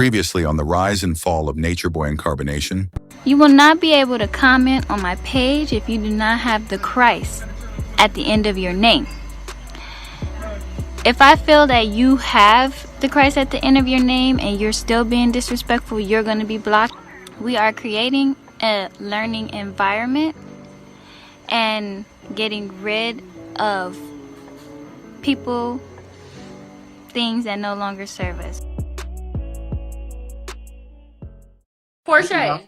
Previously on the rise and fall of Nature Boy and carbonation. You will not be able to comment on my page if you do not have the Christ at the end of your name. If I feel that you have the Christ at the end of your name and you're still being disrespectful, you're going to be blocked. We are creating a learning environment and getting rid of people, things that no longer serve us. Portia,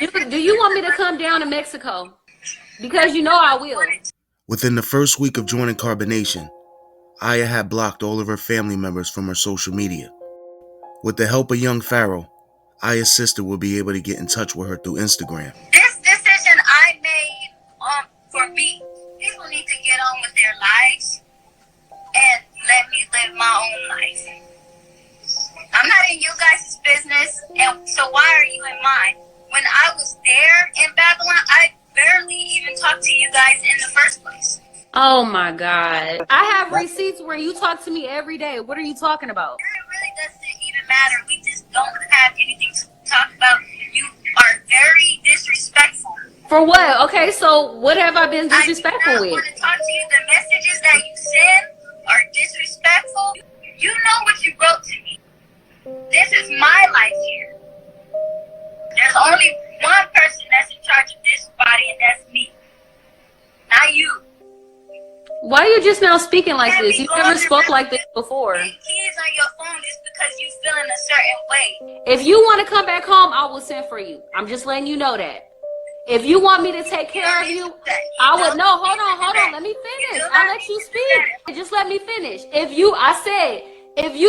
do you want me to come down to Mexico? Because you know I will. Within the first week of joining Carbonation, Aya had blocked all of her family members from her social media. With the help of young Pharaoh, Aya's sister will be able to get in touch with her through Instagram. This decision I made for me, people need to get on with their lives and let me live my own life. I'm not in you guys' business, and so why are you in mine? When I was there in Babylon, I barely even talked to you guys in the first place. Oh my God. I have receipts where you talk to me every day. What are you talking about? It really doesn't even matter. We just don't have anything to talk about. You are very disrespectful. For what? Okay, so what have I been disrespectful with? I want to talk to you. The messages that you send are disrespectful. You know what you wrote to me. This is my life here. There's only one person that's in charge of this body, and that's me. Not you. Why are you just now speaking like this? You never spoke like this before. The keys on your phone is because you feel in a certain way. If you want to come back home, I will send for you. I'm just letting you know that. If you want me to take care of you, I would. No, hold on. Let me finish. I'll let you speak. Just let me finish.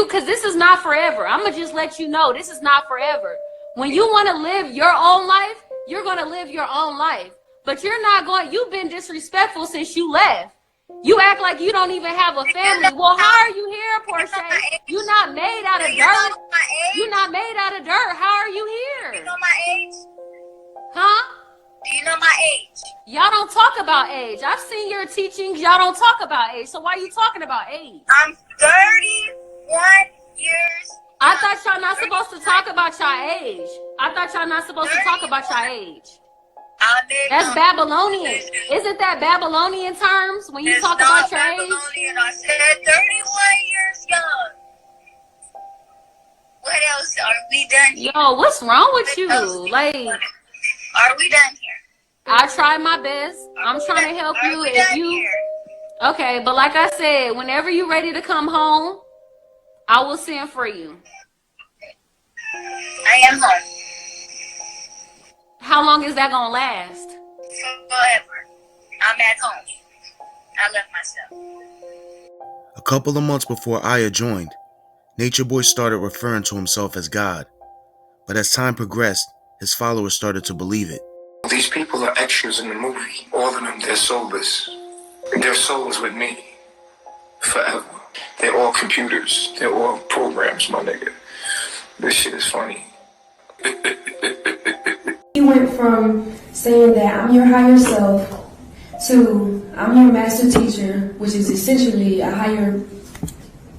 Because this is not forever. I'm going to just let you know this is not forever. When you want to live your own life, you're going to live your own life. But you've been disrespectful since you left. You act like you don't even have a family. Well, how are you here, Portia? You're not made out of dirt. You're not made out of dirt. How are you here? Do you know my age? Huh? Do you know my age? Y'all don't talk about age. I've seen your teachings. Y'all don't talk about age. So why are you talking about age? I'm 31 years. I thought y'all not supposed to talk about your age. That's Babylonian. Isn't that Babylonian terms when you talk about your age? I said 31 years young. What else? Are we done here? Yo, what's wrong with you? Like, are we done here? I try my best. I'm trying to help you. Okay, but like I said, whenever you're ready to come home, I will send for you. I am home. How long is that gonna last? Forever. I'm at home. I left myself. A couple of months before Aya joined, Nature Boy started referring to himself as God. But as time progressed, his followers started to believe it. These people are extras in the movie. All of them, they're soulless. Their souls with me. Forever. They're all computers. They're all programs, my nigga. This shit is funny. He went from saying that I'm your higher self to I'm your master teacher, which is essentially a higher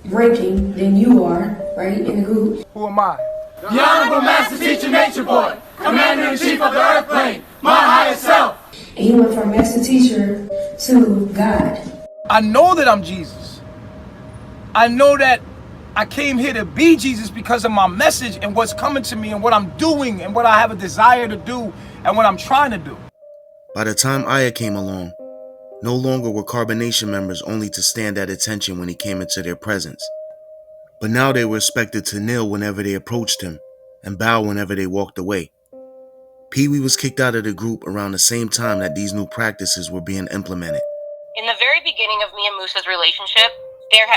ranking than you are, right, in the group. Who am I? The Honorable Master Teacher Nature Boy, Commander-in-Chief of the Earth Plane, my higher self. And he went from master teacher to God. I know that I'm Jesus. I know that I came here to be Jesus because of my message and what's coming to me and what I'm doing and what I have a desire to do and what I'm trying to do. By the time Aya came along, no longer were Carbonation members only to stand at attention when he came into their presence. But now they were expected to kneel whenever they approached him and bow whenever they walked away. Pee-wee was kicked out of the group around the same time that these new practices were being implemented. In the very beginning of me and Moose's relationship,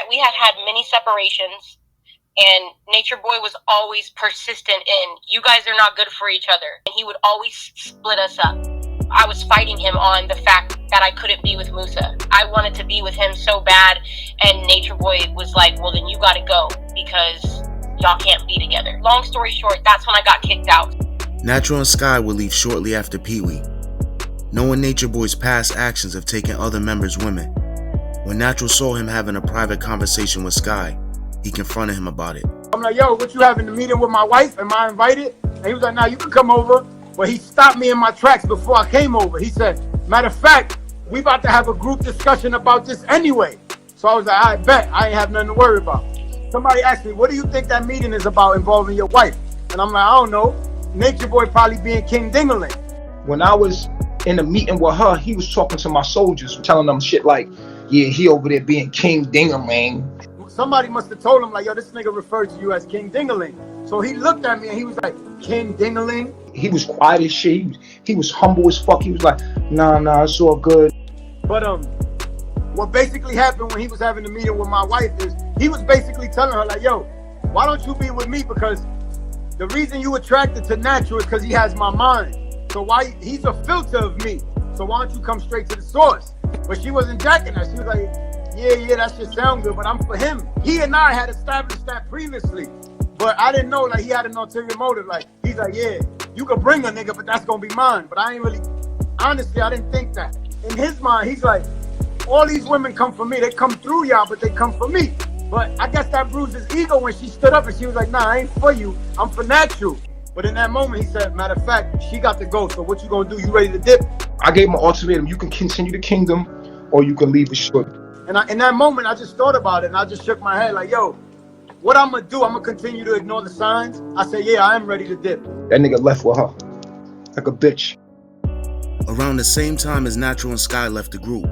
we had many separations, and Nature Boy was always persistent in, you guys are not good for each other, and he would always split us up. I was fighting him on the fact that I couldn't be with Musa. I wanted to be with him so bad, and Nature Boy was like, well, then you gotta go, because y'all can't be together. Long story short, that's when I got kicked out. Natural and Sky would leave shortly after Pee-wee. Knowing Nature Boy's past actions of taking other members' women, when Natural saw him having a private conversation with Sky, he confronted him about it. I'm like, yo, what you having a meeting with my wife? Am I invited? And he was like, nah, you can come over. But he stopped me in my tracks before I came over. He said, matter of fact, we about to have a group discussion about this anyway. So I was like, I bet I ain't have nothing to worry about. Somebody asked me, what do you think that meeting is about involving your wife? And I'm like, I don't know. Nature Boy probably being King Dingaling. When I was in a meeting with her, he was talking to my soldiers, telling them shit like, yeah, he over there being King Dingaling. Somebody must have told him, like, yo, this nigga refers to you as King Dingaling. So he looked at me and he was like, King Dingaling? He was quiet as shit. He was humble as fuck. He was like, nah, it's all good. But what basically happened when he was having the meeting with my wife is he was basically telling her, like, yo, why don't you be with me? Because the reason you attracted to Natural is because he has my mind. So why he's a filter of me. So why don't you come straight to the source? But she wasn't jacking that. She was like, yeah, that shit sound good, but I'm for him. He and I had established that previously. But I didn't know, like, he had an ulterior motive. Like, he's like, yeah, you could bring a nigga, but that's gonna be mine. But I ain't really, honestly, I didn't think that. In his mind, he's like, all these women come for me. They come through y'all, but they come for me. But I guess that bruised his ego when she stood up and she was like, nah, I ain't for you. I'm for Natural. But in that moment, he said, matter of fact, she got to go. So what you gonna do? You ready to dip? I gave him an ultimatum. You can continue the kingdom or you can leave the short. And in that moment, I just thought about it and I just shook my head like, yo, what I'm gonna do, I'm gonna continue to ignore the signs. I said, yeah, I am ready to dip. That nigga left with her like a bitch. Around the same time as Natural and Sky left the group,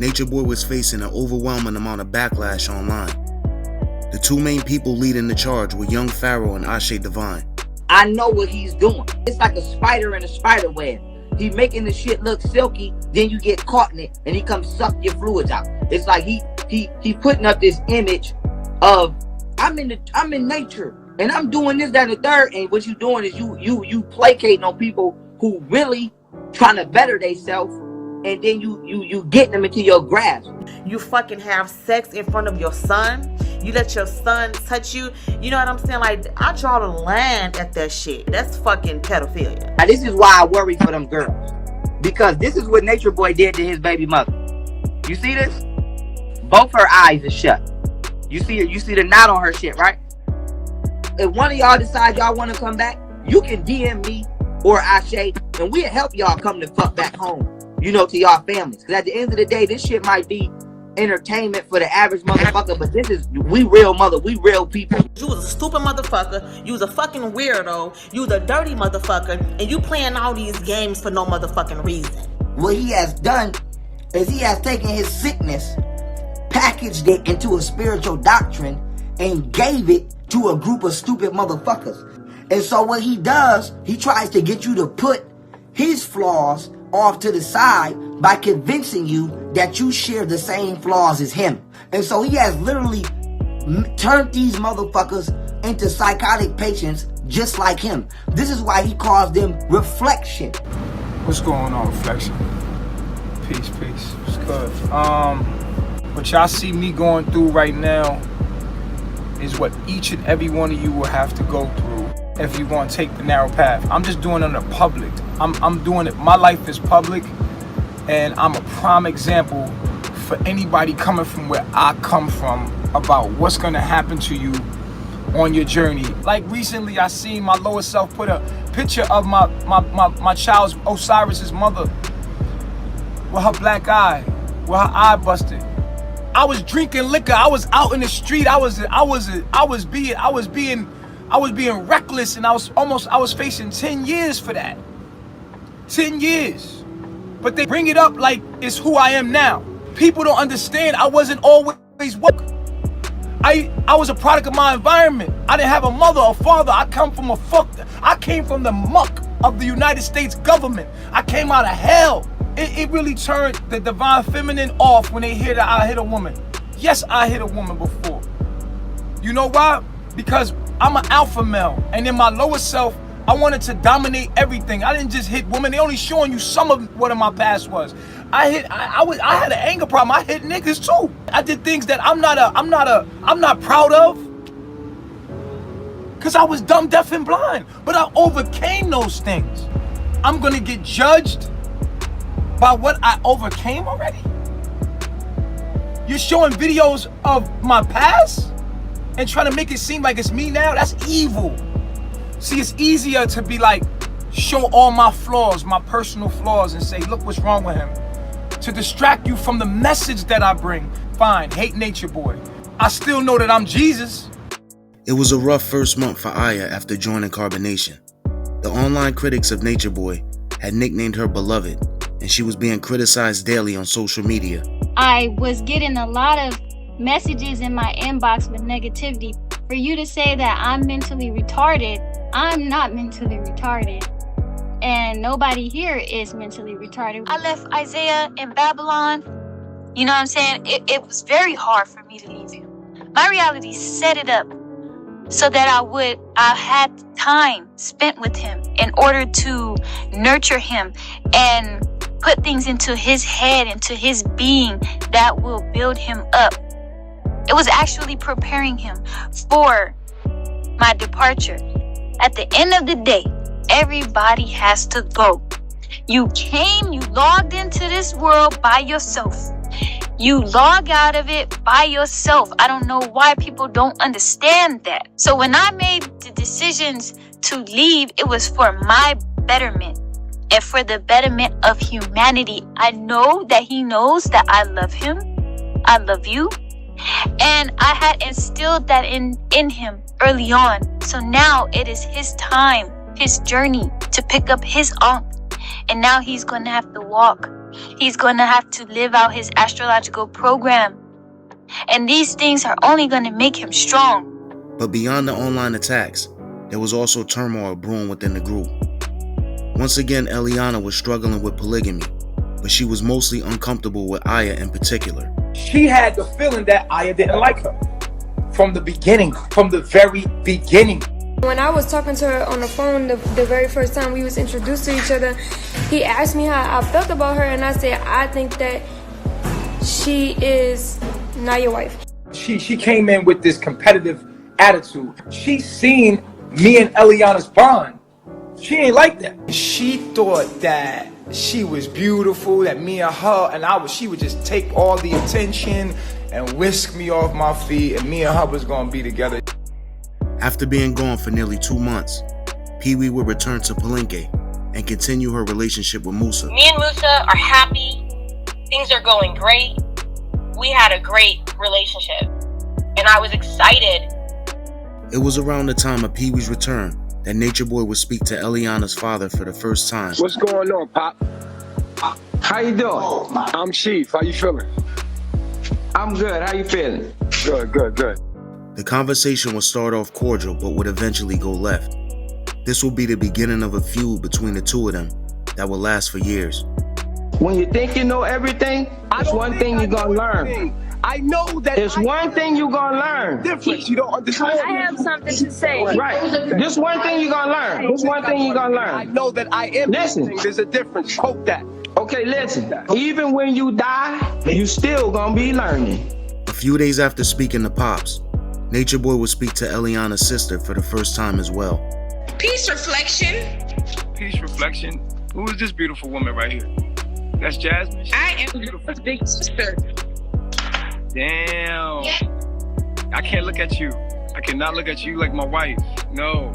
Nature Boy was facing an overwhelming amount of backlash online. The two main people leading the charge were Young Pharaoh and Ashe Divine. I know what he's doing. It's like a spider in a spider web. He making the shit look silky, then you get caught in it and he comes suck your fluids out. It's like he putting up this image of I'm in nature and I'm doing this, that, and the third, and what you doing is you placating on people who really trying to better themselves, and then you getting them into your grasp. You fucking have sex in front of your son. You let your son touch you. You know what I'm saying? Like, I draw the line at that shit. That's fucking pedophilia. Now, this is why I worry for them girls. Because this is what Nature Boy did to his baby mother. You see this? Both her eyes are shut. You see the knot on her shit, right? If one of y'all decide y'all want to come back, you can DM me or Ashe, and we'll help y'all come the fuck back home, you know, to y'all families. Because at the end of the day, this shit might be entertainment for the average motherfucker, but this is, we real people. You was a stupid motherfucker, you was a fucking weirdo, you was a dirty motherfucker, and you playing all these games for no motherfucking reason. What he has done is he has taken his sickness, packaged it into a spiritual doctrine, and gave it to a group of stupid motherfuckers. And so what he does, he tries to get you to put his flaws off to the side by convincing you that you share the same flaws as him. And so he has literally turned these motherfuckers into psychotic patients just like him. This is why he calls them reflection. What's going on, Reflection? Peace. What's good? What y'all see me going through right now is what each and every one of you will have to go through if you want to take the narrow path. I'm just doing it in the public. I'm doing it. My life is public, and I'm a prime example for anybody coming from where I come from about what's gonna happen to you on your journey. Like recently, I seen my lower self put a picture of my child's Osiris's mother with her black eye, with her eye busted. I was drinking liquor. I was out in the street. I was being reckless, and I was facing 10 years for that. 10 years. But they bring it up like it's who I am now. People don't understand I wasn't always woke. I was a product of my environment. I didn't have a mother or father. I came from the muck of the United States government. I came out of hell. It really turned the divine feminine off when they hear that I hit a woman. Yes, I hit a woman before. You know why? Because I'm an alpha male, and in my lower self, I wanted to dominate everything. I didn't just hit women. They only showing you some of what in my past was. I had an anger problem. I hit niggas too. I did things that I'm not proud of. Cause I was dumb, deaf, and blind. But I overcame those things. I'm gonna get judged by what I overcame already? You're showing videos of my past? and trying to make it seem like it's me now, that's evil. See, it's easier to be like, show all my flaws, my personal flaws, and say, look what's wrong with him. To distract you from the message that I bring. Fine, hate Nature Boy. I still know that I'm Jesus. It was a rough first month for Aya after joining Carbonation. The online critics of Nature Boy had nicknamed her Beloved, and she was being criticized daily on social media. I was getting a lot of messages in my inbox with negativity. For you to say that I'm mentally retarded, I'm not mentally retarded. And nobody here is mentally retarded. I left Isaiah in Babylon. You know what I'm saying? It was very hard for me to leave him. My reality set it up so that I had time spent with him in order to nurture him and put things into his head, into his being that will build him up. It was actually preparing him for my departure. At the end of the day, everybody has to go. You logged into this world by yourself. You log out of it by yourself. I don't know why people don't understand that. So when I made the decisions to leave, it was for my betterment and for the betterment of humanity. I know that he knows that I love him. I love you. And I had instilled that in him early on. So now it is his time, his journey to pick up his ankh. And now he's going to have to walk. He's going to have to live out his astrological program. And these things are only going to make him strong. But beyond the online attacks, there was also turmoil brewing within the group. Once again, Eliana was struggling with polygamy, but she was mostly uncomfortable with Aya in particular. She had the feeling that Aya didn't like her. From the beginning, from the very beginning. When I was talking to her on the phone the very first time we was introduced to each other, he asked me how I felt about her, and I said, I think that she is not your wife. She came in with this competitive attitude. She seen me and Eliana's bond. She ain't like that. She thought that she was beautiful, that me and her, and she would just take all the attention and whisk me off my feet, and me and her was gonna be together. After being gone for nearly 2 months, Pee-wee would return to Palenque and continue her relationship with Musa. Me and Musa are happy. Things are going great. We had a great relationship, and I was excited. It was around the time of Pee-wee's return that Nature Boy would speak to Eliana's father for the first time. What's going on, Pop? How you doing? I'm Chief. How you feeling? I'm good. How you feeling? Good. The conversation would start off cordial, but would eventually go left. This will be the beginning of a feud between the two of them that will last for years. When you think you know everything, there's one thing you're gonna learn. I know that there's one thing you're gonna learn. Difference. You don't understand. I have something to say. Right. This one thing you're gonna learn. This one thing you're gonna learn. I know that I am. Listen. There's a difference. Quote that. Okay, listen. Even when you die, you still gonna be learning. A few days after speaking to Pops, Nature Boy would speak to Eliana's sister for the first time as well. Peace reflection. Peace reflection. Who is this beautiful woman right here? That's Jasmine? I am your big sister. Damn. Yeah. I can't look at you. I cannot look at you like my wife. No.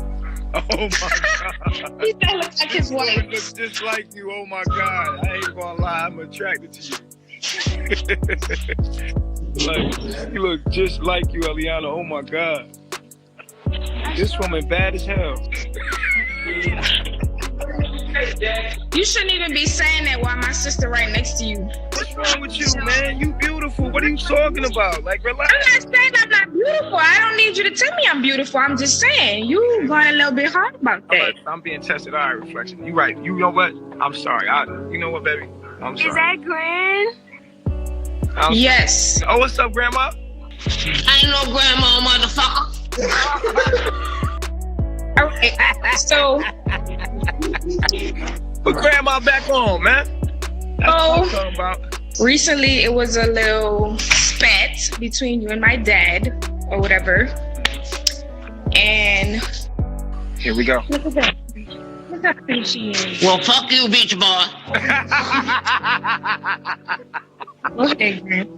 Oh my God. He don't look like his wife. He looks just like you. Oh my God. I ain't gonna lie. I'm attracted to you. Like, you look just like you, Eliana. Oh my God. This woman bad as hell. You shouldn't even be saying that while my sister right next to you. What's wrong with you, man? You beautiful. What are you talking about? Like, relax. I'm not saying I'm not beautiful. I don't need you to tell me I'm beautiful. I'm just saying you going a little bit hard about that. I'm being tested. All right, reflection. You right. You know what? I'm sorry. You know what, baby? I'm sorry. Is that Gran? Yes. Oh, what's up, Grandma? I ain't no grandma, motherfucker. All right. So. Put Grandma back on, man. That's what I'm talking about. Recently, it was a little spat between you and my dad, or whatever. And here we go. Look at that. Look how pretty she is. Well, fuck you, beach boy. Okay, Grant.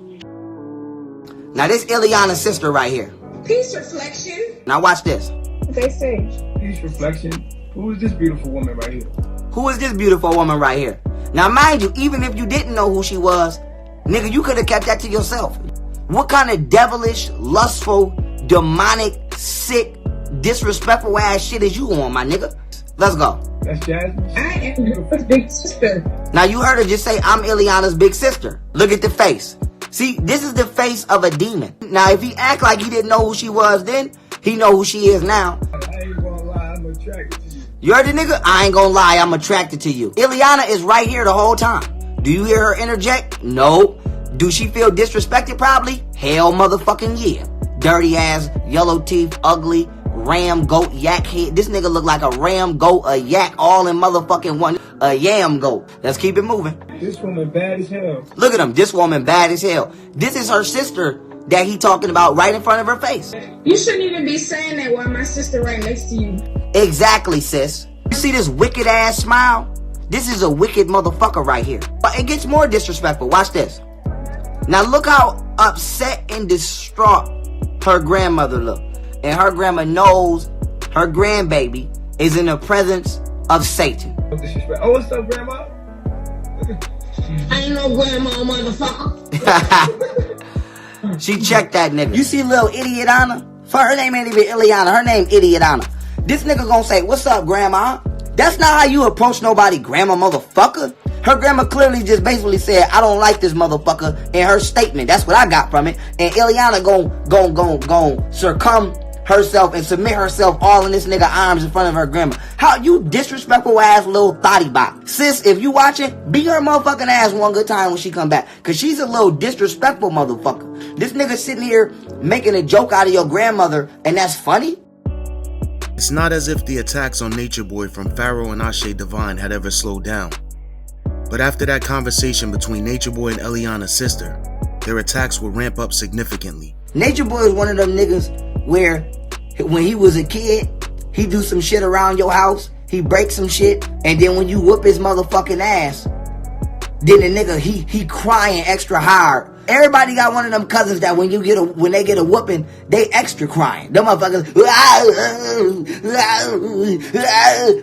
Now this Eliana's sister right here. Peace reflection. Now watch this. They say. Peace reflection. Who is this beautiful woman right here? Who is this beautiful woman right here? Now mind you, even if you didn't know who she was, nigga, you could have kept that to yourself. What kind of devilish, lustful, demonic, sick, disrespectful ass shit is you on, my nigga? Let's go. That's Jasmine. I am your big sister. Now you heard her just say, I'm Ileana's big sister. Look at the face. See, this is the face of a demon. Now if he act like he didn't know who she was then, he know who she is now. I ain't gonna lie, I'm attracted to you. You heard the nigga? I ain't gonna lie, I'm attracted to you. Ileana is right here the whole time. Do you hear her interject? No. Do she feel disrespected? Probably. Hell motherfucking yeah. Dirty ass, yellow teeth, ugly, ram, goat, yak head. This nigga look like a ram, goat, a yak, all in motherfucking one. A yam goat. Let's keep it moving. This woman bad as hell. Look at him. This woman bad as hell. This is her sister that he talking about right in front of her face. You shouldn't even be saying that while my sister right next to you. Exactly, sis. You see this wicked ass smile? This is a wicked motherfucker right here. But it gets more disrespectful. Watch this. Now look how upset and distraught her grandmother look. And her grandma knows her grandbaby is in the presence of Satan. Oh, what's up, Grandma? I ain't no grandma, motherfucker. She checked that nigga. You see little idiot Anna? For her name ain't even Ileana. Her name Idiot Anna. This nigga gonna say, what's up, Grandma? That's not how you approach nobody, grandma motherfucker. Her grandma clearly just basically said, I don't like this motherfucker in her statement. That's what I got from it. And Ileana gon' succumb herself and submit herself all in this nigga arms in front of her grandma. How you disrespectful ass little thotty bot. Sis, if you watching, beat her motherfucking ass one good time when she come back. Cause she's a little disrespectful motherfucker. This nigga sitting here making a joke out of your grandmother and that's funny? It's not as if the attacks on Nature Boy from Pharaoh and Ashe Divine had ever slowed down. But after that conversation between Nature Boy and Eliana's sister, their attacks would ramp up significantly. Nature Boy is one of them niggas where when he was a kid, he do some shit around your house, he break some shit, and then when you whoop his motherfucking ass, then the nigga, he crying extra hard. Everybody got one of them cousins that when they get a whooping, they extra crying. Them motherfuckers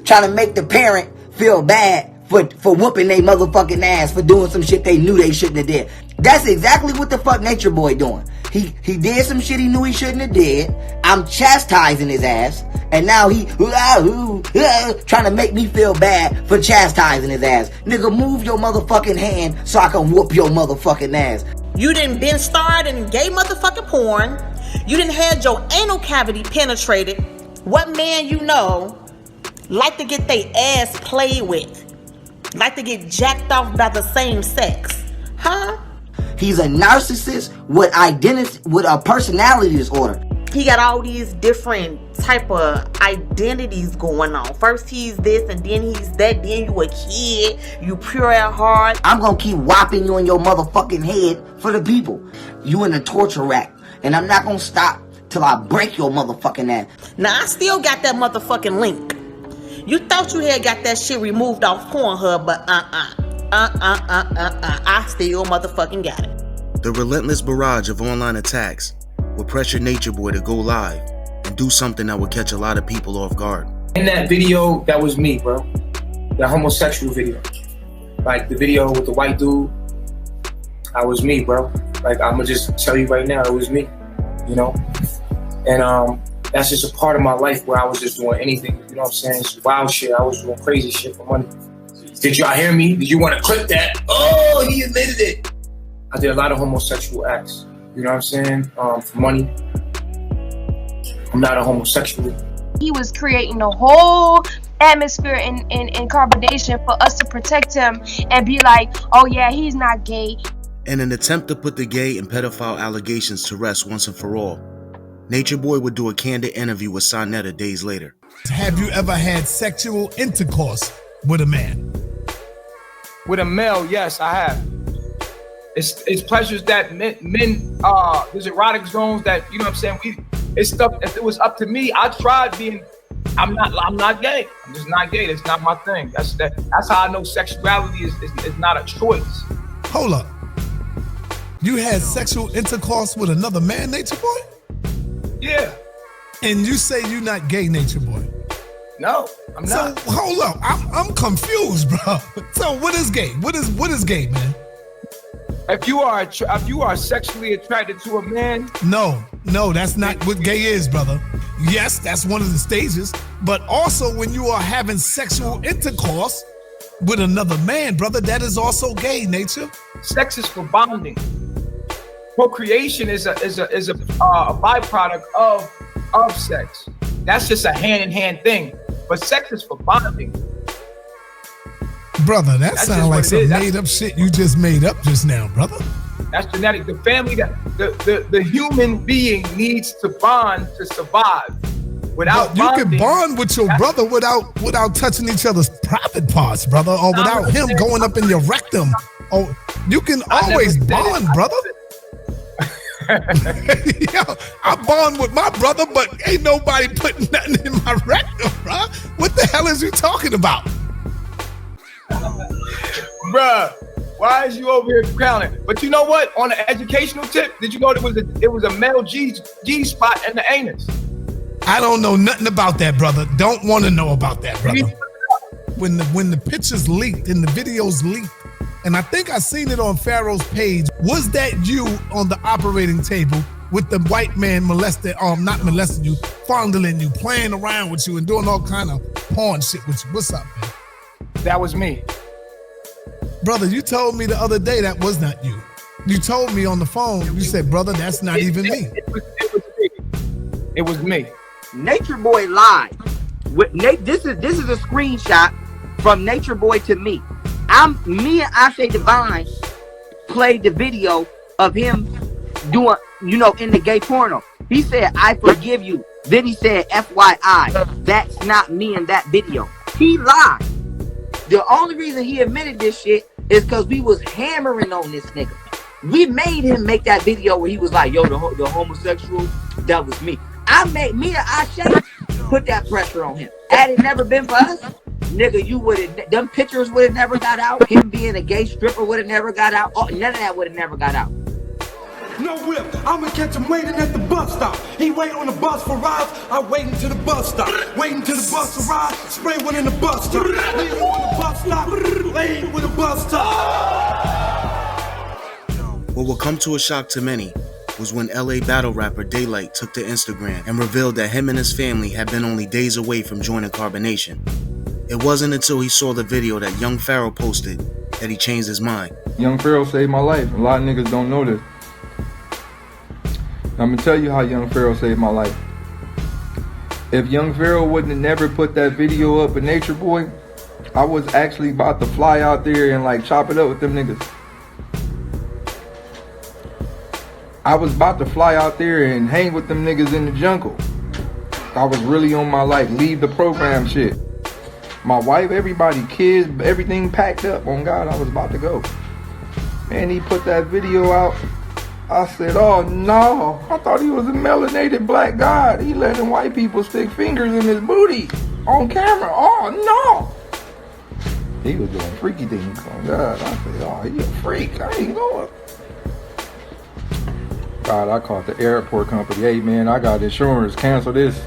trying to make the parent feel bad for whooping they motherfucking ass for doing some shit they knew they shouldn't have did. That's exactly what the fuck Nature Boy doing. He did some shit he knew he shouldn't have did. I'm chastising his ass. And now he trying to make me feel bad for chastising his ass. Nigga, move your motherfucking hand so I can whoop your motherfucking ass. You done been starred in gay motherfucking porn. You done had your anal cavity penetrated. What man you know like to get their ass played with? Like to get jacked off by the same sex? Huh? He's a narcissist with a personality disorder. He got all these different type of identities going on. First he's this and then he's that. Then you a kid. You pure at heart. I'm gonna keep whopping you in your motherfucking head for the people. You in a torture rack. And I'm not gonna stop till I break your motherfucking ass. Now I still got that motherfucking link. You thought you had got that shit removed off Pornhub, but I still motherfucking got it. The relentless barrage of online attacks would pressure Nature Boy to go live and do something that would catch a lot of people off guard. In that video, that was me, bro. The homosexual video. Like the video with the white dude, I was me, bro. Like I'ma just tell you right now, it was me, you know? And that's just a part of my life where I was just doing anything, you know what I'm saying? It's wild shit, I was doing crazy shit for money. Did y'all hear me? Did you want to clip that? Oh, he admitted it. I did a lot of homosexual acts, you know what I'm saying? For money. I'm not a homosexual. He was creating a whole atmosphere and carbonation for us to protect him and be like, oh yeah, he's not gay. In an attempt to put the gay and pedophile allegations to rest once and for all, Nature Boy would do a candid interview with Sonetta days later. Have you ever had sexual intercourse with a man? With a male, yes, I have. It's pleasures that men there's erotic zones that, you know what I'm saying, it's stuff. If it was up to me, I tried being, I'm not gay. I'm just not gay. That's not my thing. That's how I know sexuality is not a choice. Hold up. You had sexual intercourse with another man, Nature Boy? Yeah. And you say you're not gay, Nature Boy? No, I'm not. So hold up, I'm confused, bro. So what is gay? What is gay, man? If you are sexually attracted to a man, no, that's not what gay is, brother. Yes, that's one of the stages, but also when you are having sexual intercourse with another man, brother, that is also gay, Nature. Sex is for bonding. Procreation is a byproduct of sex. That's just a hand-in-hand thing. But sex is for bonding. Brother, that sounds like some made-up shit you just made up just now, brother. That's genetic. The family, the human being needs to bond to survive. Without you bonding, can bond with your brother without touching each other's private parts, brother, or without him going up in your rectum. Oh, you can always bond, brother. Yo, I bond with my brother, but ain't nobody putting nothing in my rectum, bro. What the hell is you talking about? Bruh, why is you over here crowning? But you know what? On an educational tip, did you know it was a male G spot in the anus? I don't know nothing about that, brother. Don't want to know about that, brother. When the pictures leaked and the videos leaked, and I think I seen it on Pharaoh's page, was that you on the operating table with the white man not molesting you, fondling you, playing around with you, and doing all kind of porn shit with you? What's up, man? That was me. Brother, you told me the other day that was not you. You told me on the phone, you said, brother, that's not even me. It was me. Nature Boy lied. This is a screenshot from Nature Boy to me. Me and Ashe Divine played the video of him doing, in the gay porno. He said, I forgive you. Then he said, FYI, that's not me in that video. He lied. The only reason he admitted this shit is because we was hammering on this nigga. We made him make that video where he was like, yo, the homosexual, that was me. Me and Ashe put that pressure on him. Had it never been for us, nigga, them pictures would have never got out. Him being a gay stripper would have never got out. None of that would have never got out. No whip, I'ma catch him waiting at the bus stop. He wait on the bus for rides, I wait until the bus stop. Waiting till the bus arrive, spray one in the bus stop. Leave on the bus stop, leave with the bus stop. What will come to a shock to many was when LA battle rapper Daylight took to Instagram and revealed that him and his family had been only days away from joining Carbonation. It wasn't until he saw the video that Young Pharaoh posted that he changed his mind. Young Pharaoh saved my life. A lot of niggas don't know this. I'm gonna tell you how Young Pharaoh saved my life. If Young Pharaoh wouldn't have never put that video up with Nature Boy, I was actually about to fly out there and chop it up with them niggas. I was about to fly out there and hang with them niggas in the jungle. I was really on my leave the program shit. My wife, everybody, kids, everything packed up. On God, I was about to go. Man, he put that video out. I said, oh no, I thought he was a melanated black god. He letting white people stick fingers in his booty on camera. Oh no. He was doing freaky things. On God, I said, oh, he a freak. I ain't going. God, I called the airport company. Hey man, I got insurance. Cancel this.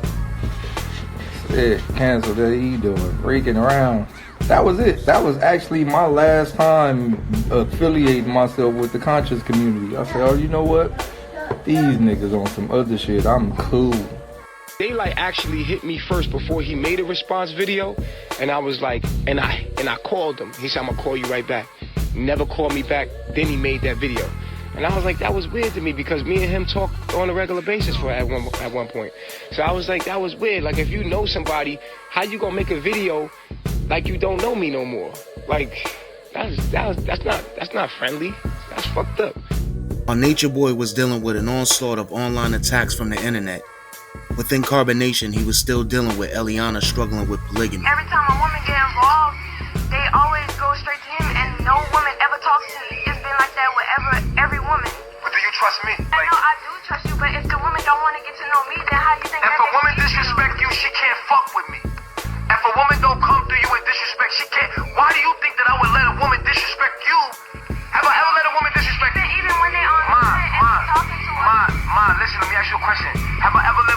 Said, cancel that. He doing freaking around. That was it. That was actually my last time affiliating myself with the conscious community. I said, oh, you know what? These niggas on some other shit. I'm cool. Daylight actually hit me first before he made a response video, and I was like, and I called him. He said, I'm gonna call you right back. Never called me back. Then he made that video. And I was like, that was weird to me because me and him talk on a regular basis at one point. So I was like, that was weird. Like, if you know somebody, how you gonna make a video like you don't know me no more? Like, that's not friendly. That's fucked up. While Nature Boy was dealing with an onslaught of online attacks from the internet, within Carbonation, he was still dealing with Eliana struggling with polygamy. Every time a woman get involved, they always go straight to him, and no woman ever talks to me. It's been like that with every woman. But do you trust me? I know I do trust you, but if the woman don't want to get to know me, then how you think if a woman disrespect you, she can't fuck with me. If a woman don't come through you and disrespect, she can't. Why do you think that I would let a woman disrespect you? Have I ever let a woman disrespect you? Even when they on talking to us. Ma, listen, let me ask you a question. Have I ever let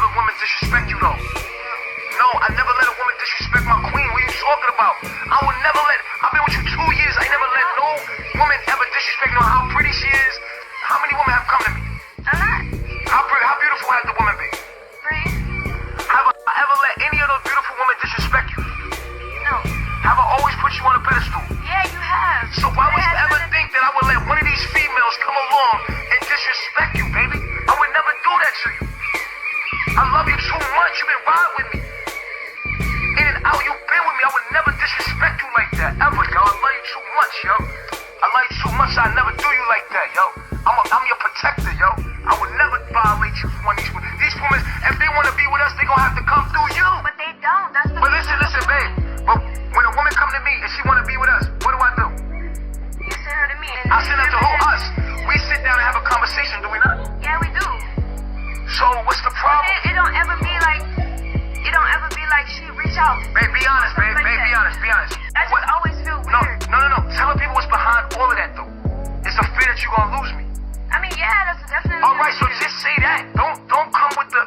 I would never let, I've been with you 2 years, I never let no woman ever disrespect me on how pretty she is. How many women have come to me? A lot. How beautiful has the woman been? Three. Have I ever let any of those beautiful women disrespect you? No. Have I always put you on a pedestal? Yeah, you have. So why would you ever think that I would let one of these females come along and disrespect you, baby? I would never do that to you. I love you too much. You've been riding with me. In and out, you've been with me. I would never disrespect you like that, ever, yo. I love you too much, yo. I love you too much, so I never do you like that, yo. I'm your protector, yo. I would never violate you for one of these women. These women, if they want to be with us, they gonna have to come through you. But they don't. That's the But listen, babe. But when a woman come to me and she want to be with us, what do I do? You send her to me. I send her to who? Us. We sit down and have a conversation, do we not? Yeah, we do. So what's the problem? It don't ever be like she reach out. Babe, be honest, babe. Babe, be honest. I just always feel weird. No. Tell the people what's behind all of that, though. It's a fear that you're gonna lose me. I mean, yeah, that's definitely. All right, so just say that. Don't come with the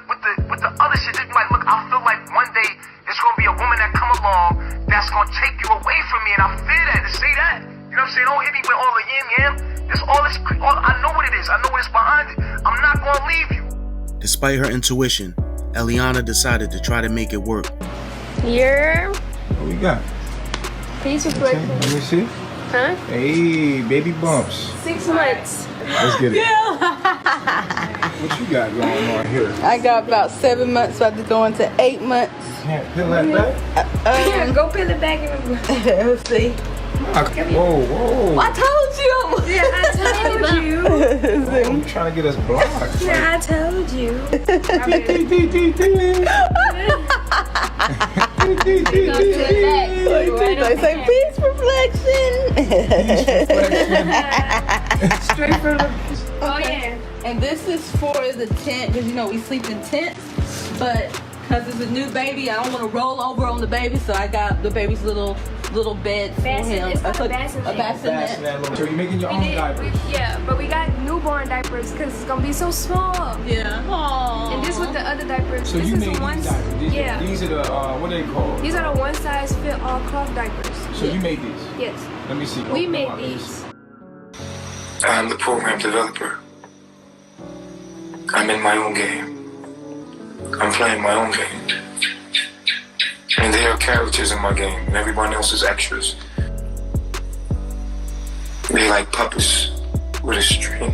other shit. Just be like, look, I feel like one day there's gonna be a woman that come along that's gonna take you away from me, and I fear that. Just say that. You know what I'm saying? Don't hit me with all the yam. There's all this. I know what it is. I know what's behind it. I'm not gonna leave you. Despite her intuition, Eliana decided to try to make it work. Here. What we got? Peace with breakfast. Let me see. Huh? Hey, baby bumps. 6 months. Let's get it. Yeah. What you got going on here? I got about 7 months, about to go into 8 months. Can't peel that back? Here, go peel it back. Let's see. Whoa. I told you. Yeah, I told you. Oh, you trying to get us blocked. Yeah, I told you. They say peace reflection. Straight from the. Oh yeah. And this is for the tent, because you know we sleep in tents, but because it's a new baby, I don't want to roll over on the baby, so I got the baby's little bed for him. It's called a bassinet. bassinet. So you're making your own diapers? Yeah, but we got newborn diapers because it's gonna be so small. Yeah. Aww. And this with the other diapers. So this you is made one. these diapers? Yeah. These are the, what are they called? These are the one size fit all cloth diapers. So you made these? Yes. Let me see. We made these. I'm the program developer. I'm in my own game. I'm playing my own game. And there are characters in my game, and everyone else is extras. They're like puppets with a string.